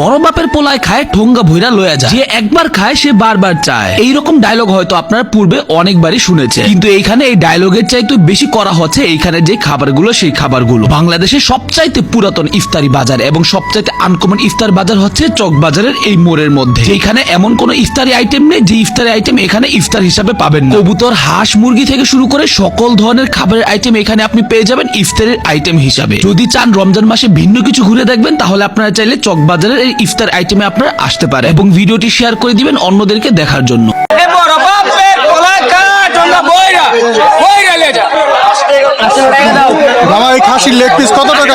বড় বাপের পোলায় খায় ঠোঙ্গা ভইরা লয়া যায়, যে একবার খায় সে বারবার চায়। এইরকম ডায়লগ হয়তো আপনারা পূর্বে অনেকবারই শুনেছে, কিন্তু এইখানে এই ডায়লগের চাইতে বেশি করা হচ্ছে এইখানে যে খাবারগুলো, সেই খাবারগুলো বাংলাদেশের সবচাইতে পুরাতন ইফতারি বাজার এবং সবচাইতে আনকমন ইফতার বাজার হচ্ছে চকবাজারের এই মোড়ের মধ্যে, যেখানে এমন কোন ইফতারি আইটেম নেই যে ইফতারি আইটেম এখানে ইফতার হিসাবে পাবেন না। কবুতর, হাঁস, মুরগি থেকে শুরু করে সকল ধরনের খাবারের আইটেম এখানে আপনি পেয়ে যাবেন ইফতারের আইটেম হিসাবে। যদি চান রমজান মাসে ভিন্ন কিছু ঘুরে দেখবেন, তাহলে আপনারা চাইলে চকবাজারের এই ইফতার আইটেমে আপনারা আসতে পারেন এবং ভিডিওটি শেয়ার করে দিবেন অন্যদেরকে দেখার জন্য। এই খাসির লেগ পিস কত টাকা?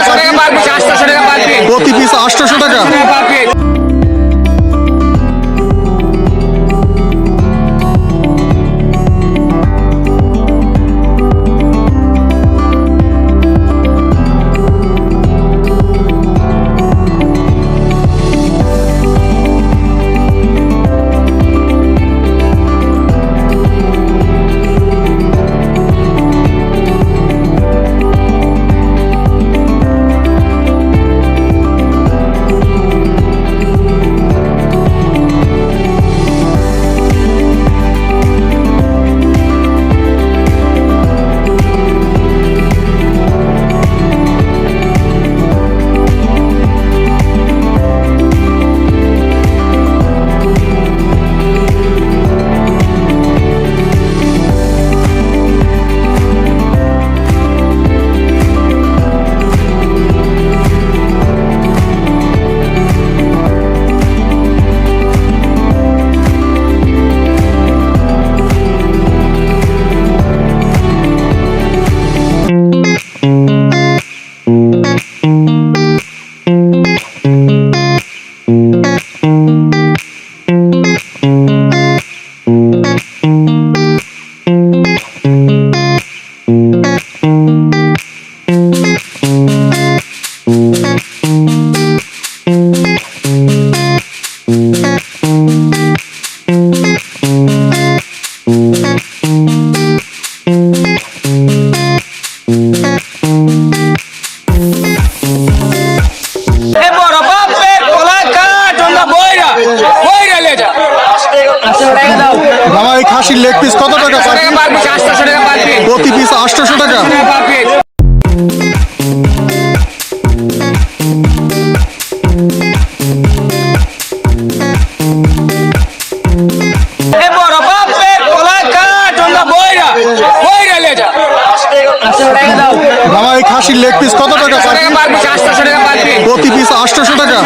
প্রতি পিস 800 টাকা। এই খাসির লেগ পিস কত টাকা? প্রতি পিস 800 টাকা। এই খাসির লেগ পিস কত টাকা? প্রতি পিস 800 টাকা।